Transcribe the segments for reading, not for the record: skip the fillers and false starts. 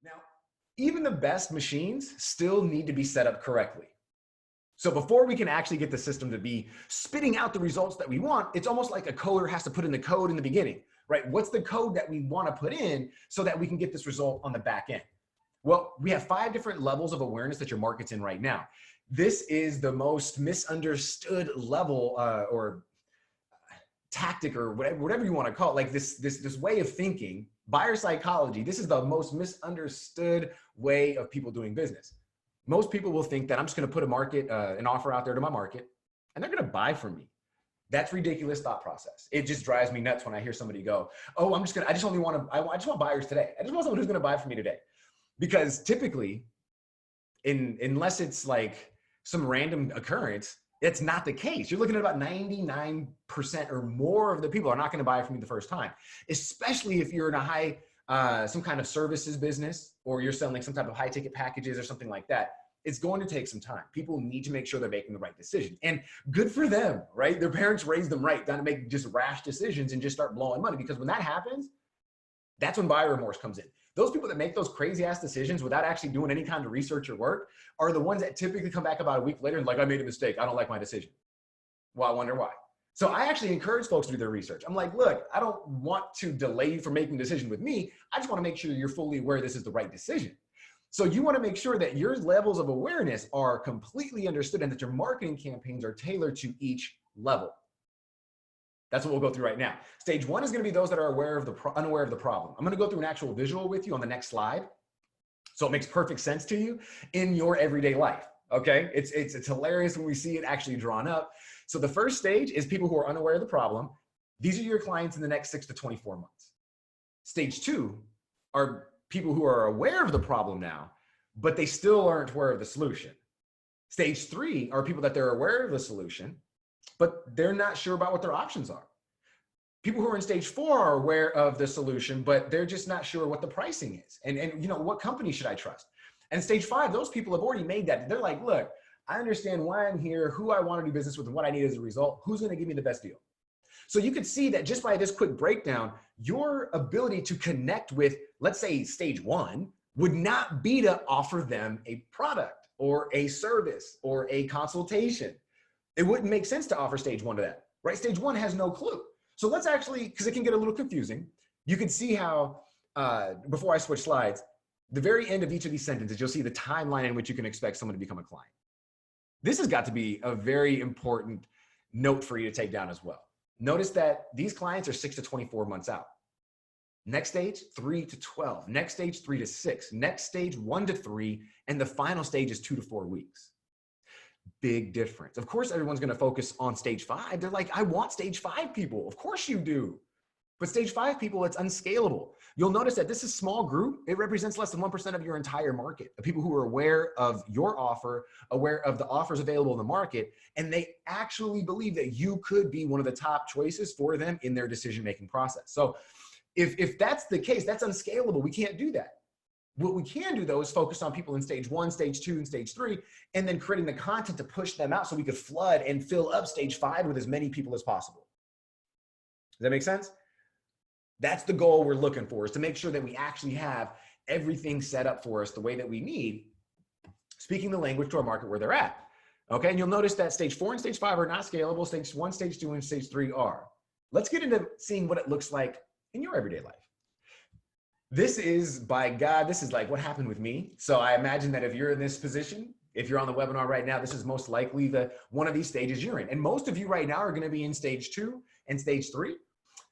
Now, even the best machines still need to be set up correctly. So before we can actually get the system to be spitting out the results that we want, it's almost like a coder has to put in the code in the beginning, right? What's the code that we want to put in so that we can get this result on the back end? Well, we have 5 different levels of awareness that your market's in right now. This is the most misunderstood level or tactic or whatever you want to call it, like this way of thinking, buyer psychology. This is the most misunderstood way of people doing business. Most people will think that I'm just going to put an offer out there to my market and they're going to buy from me. That's ridiculous thought process. It just drives me nuts when I hear somebody go, "Oh, I just want buyers today. I just want someone who's going to buy from me today." Because typically, unless it's like some random occurrence, it's not the case. You're looking at about 99% or more of the people are not going to buy from you the first time, especially if you're in a some kind of services business, or you're selling some type of high ticket packages or something like that. It's going to take some time. People need to make sure they're making the right decision, and good for them, right? Their parents raised them right, not to make just rash decisions and just start blowing money, because when that happens, that's when buyer remorse comes in. Those people that make those crazy ass decisions without actually doing any kind of research or work are the ones that typically come back about a week later and like, "I made a mistake. I don't like my decision." Well, I wonder why. So I actually encourage folks to do their research. I'm like, look, I don't want to delay you from making a decision with me. I just want to make sure you're fully aware this is the right decision. So you want to make sure that your levels of awareness are completely understood and that your marketing campaigns are tailored to each level. That's what we'll go through right now. Stage 1 is going to be those that are unaware of the problem. I'm going to go through an actual visual with you on the next slide, so it makes perfect sense to you in your everyday life. Okay, it's hilarious when we see it actually drawn up. So the first stage is people who are unaware of the problem. These are your clients in the next 6 to 24 months. Stage 2 are people who are aware of the problem now, but they still aren't aware of the solution. Stage 3 are people that they're aware of the solution, but they're not sure about what their options are. People who are in stage 4 are aware of the solution, but they're just not sure what the pricing is. And what company should I trust? And stage 5, those people have already made that. They're like, look, I understand why I'm here, who I want to do business with, and what I need as a result. Who's going to give me the best deal? So you could see that just by this quick breakdown, your ability to connect with, let's say, stage 1 would not be to offer them a product or a service or a consultation. It wouldn't make sense to offer stage 1 to that, right? Stage 1 has no clue. So let's actually, because it can get a little confusing, you can see how, before I switch slides, the very end of each of these sentences, you'll see the timeline in which you can expect someone to become a client. This has got to be a very important note for you to take down as well. Notice that these clients are 6 to 24 months out. Next stage, 3 to 12. Next stage, 3 to 6. Next stage, 1 to 3. And the final stage is 2 to 4 weeks. Big difference. Of course, everyone's going to focus on stage 5. They're like, I want stage 5 people. Of course you do. But stage 5 people, it's unscalable. You'll notice that this is a small group. It represents less than 1% of your entire market. The people who are aware of your offer, aware of the offers available in the market, and they actually believe that you could be one of the top choices for them in their decision-making process. So if that's the case, that's unscalable. We can't do that. What we can do, though, is focus on people in stage 1, stage 2, and stage 3, and then creating the content to push them out so we could flood and fill up stage 5 with as many people as possible. Does that make sense? That's the goal we're looking for, is to make sure that we actually have everything set up for us the way that we need, speaking the language to our market where they're at. Okay, and you'll notice that stage 4 and stage 5 are not scalable. Stage 1, stage 2, and stage 3 are. Let's get into seeing what it looks like in your everyday life. This is, by God, this is like what happened with me. So I imagine that if you're in this position, if you're on the webinar right now, this is most likely one of these stages you're in. And most of you right now are going to be in stage 2 and stage 3.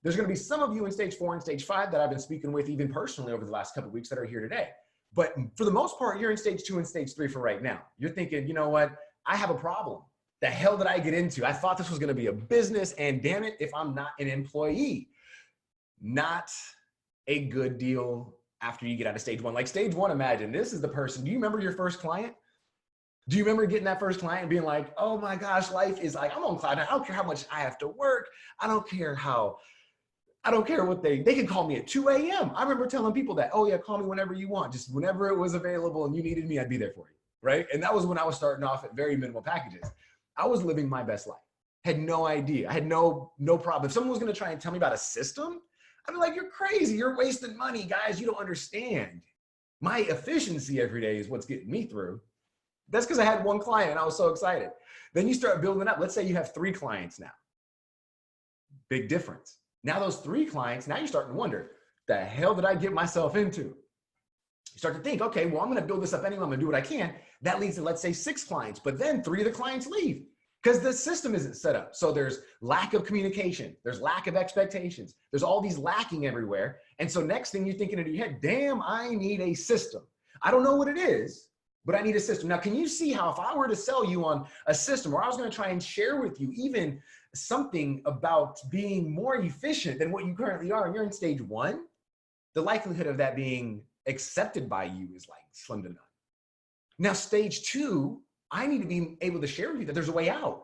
There's going to be some of you in stage 4 and stage 5 that I've been speaking with even personally over the last couple of weeks that are here today. But for the most part, you're in stage 2 and stage 3 for right now. You're thinking, you know what? I have a problem. The hell did I get into? I thought this was going to be a business, and damn it, if I'm not an employee. Not a good deal after you get out of stage 1. Like stage 1, imagine this is the person. Do you remember your first client? Do you remember getting that first client and being like, oh my gosh, life is like, I'm on cloud nine. I don't care how much I have to work. I don't care what they can call me at 2 a.m. I remember telling people that, oh yeah, call me whenever you want. Just whenever it was available and you needed me, I'd be there for you, right? And that was when I was starting off at very minimal packages. I was living my best life. Had no idea. I had no problem. If someone was going to try and tell me about a system, I'd be like, you're crazy. You're wasting money, guys. You don't understand. My efficiency every day is what's getting me through. That's because I had one client and I was so excited. Then you start building up. Let's say you have 3 clients now. Big difference. Now those 3 clients, now you're starting to wonder, the hell did I get myself into? You start to think, okay, well, I'm going to build this up anyway. I'm going to do what I can. That leads to, let's say, 6 clients, but then 3 of the clients leave because the system isn't set up. So there's lack of communication. There's lack of expectations. There's all these lacking everywhere. And so next thing you're thinking in your head, damn, I need a system. I don't know what it is, but I need a system. Now, can you see how if I were to sell you on a system, or I was going to try and share with you even something about being more efficient than what you currently are, and you're in stage 1, the likelihood of that being accepted by you is like slim to none. Now, stage 2, I need to be able to share with you that there's a way out,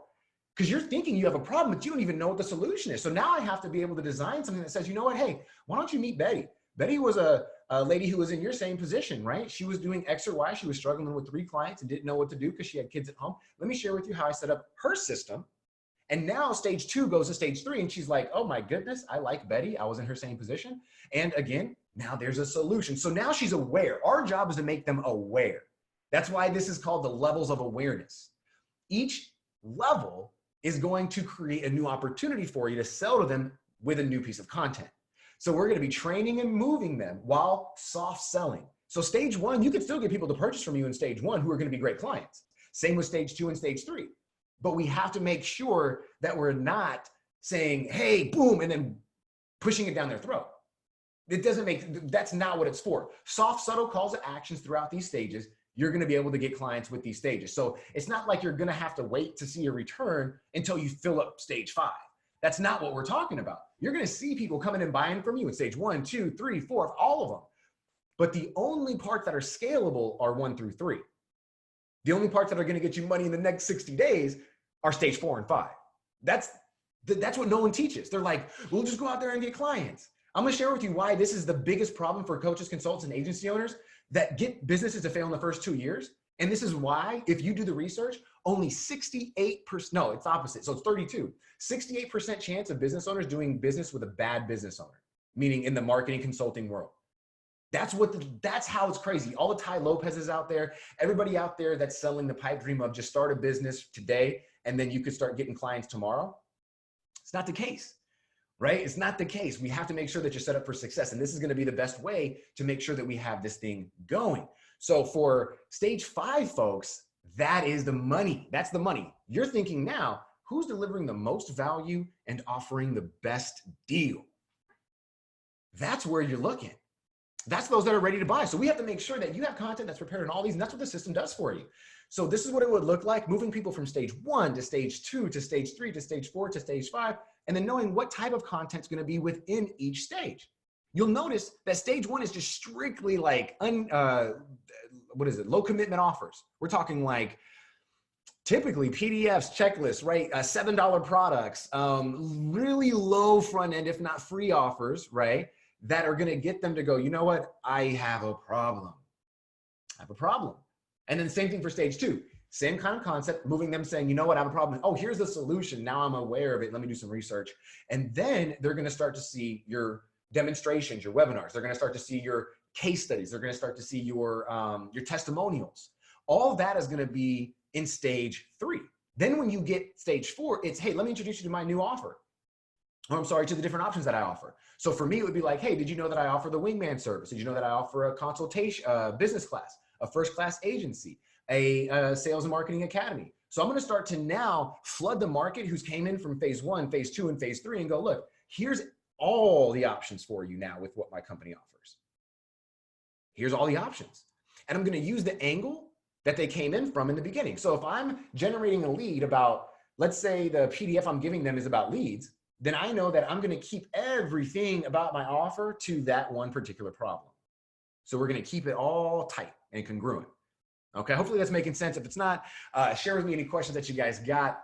because you're thinking you have a problem, but you don't even know what the solution is. So now I have to be able to design something that says, you know what, hey, why don't you meet Betty? Betty was a lady who was in your same position, right? She was doing X or Y. She was struggling with 3 clients and didn't know what to do because she had kids at home. Let me share with you how I set up her system. And now stage 2 goes to stage 3, and she's like, oh my goodness, I like Betty. I was in her same position. And again, now there's a solution. So now she's aware. Our job is to make them aware. That's why this is called the levels of awareness. Each level is going to create a new opportunity for you to sell to them with a new piece of content. So we're going to be training and moving them while soft selling. So stage 1, you can still get people to purchase from you in stage 1 who are going to be great clients. Same with stage 2 and stage 3. But we have to make sure that we're not saying, hey, boom, and then pushing it down their throat. It doesn't make, that's not what it's for. Soft, subtle calls to actions throughout these stages. You're going to be able to get clients with these stages. So it's not like you're going to have to wait to see a return until you fill up stage 5. That's not what we're talking about. You're going to see people coming and buying from you in stage 1, 2, 3, 4, all of them. But the only parts that are scalable are 1 through 3. The only parts that are going to get you money in the next 60 days are stage 4 and 5. That's what no one teaches. They're like, we'll just go out there and get clients. I'm going to share with you why this is the biggest problem for coaches, consultants, and agency owners that get businesses to fail in the first 2 years. And this is why, if you do the research, only 68%, no, it's opposite. So it's 32, 68% chance of business owners doing business with a bad business owner, meaning in the marketing consulting world. That's how it's crazy. All the Ty Lopez's out there, everybody out there that's selling the pipe dream of just start a business today and then you could start getting clients tomorrow. It's not the case, right? It's not the case. We have to make sure that you're set up for success. And this is going to be the best way to make sure that we have this thing going. So for stage 5 folks, that is the money. That's the money. You're thinking now, who's delivering the most value and offering the best deal? That's where you're looking. That's those that are ready to buy. So we have to make sure that you have content that's prepared in all these, and that's what the system does for you. So this is what it would look like, moving people from stage 1 to stage 2 to stage 3 to stage 4 to stage 5, and then knowing what type of content is going to be within each stage. You'll notice that stage 1 is just strictly like, low commitment offers. We're talking like typically PDFs, checklists, right? $7 products, really low front end, if not free offers, right? That are going to get them to go, you know what? I have a problem. I have a problem. And then same thing for stage 2, same kind of concept, moving them saying, you know what? I have a problem. Oh, here's the solution. Now I'm aware of it. Let me do some research. And then they're going to start to see your demonstrations, your webinars. They're going to start to see your case studies. They're going to start to see your testimonials. All that is going to be in stage 3. Then when you get stage 4, it's, hey, let me introduce you to my new offer. Or I'm sorry, to the different options that I offer. So for me, it would be like, hey, did you know that I offer the wingman service? Did you know that I offer a consultation, business class, a first class agency, a sales and marketing academy? So I'm going to start to now flood the market who's came in from phase 1, phase 2, and phase 3 and go, look, here's all the options for you now with what my company offers. Here's all the options. And I'm going to use the angle that they came in from in the beginning. So if I'm generating a lead about, let's say the PDF I'm giving them is about leads, then I know that I'm going to keep everything about my offer to that one particular problem. So we're going to keep it all tight and congruent. Okay, hopefully that's making sense. If it's not, share with me any questions that you guys got.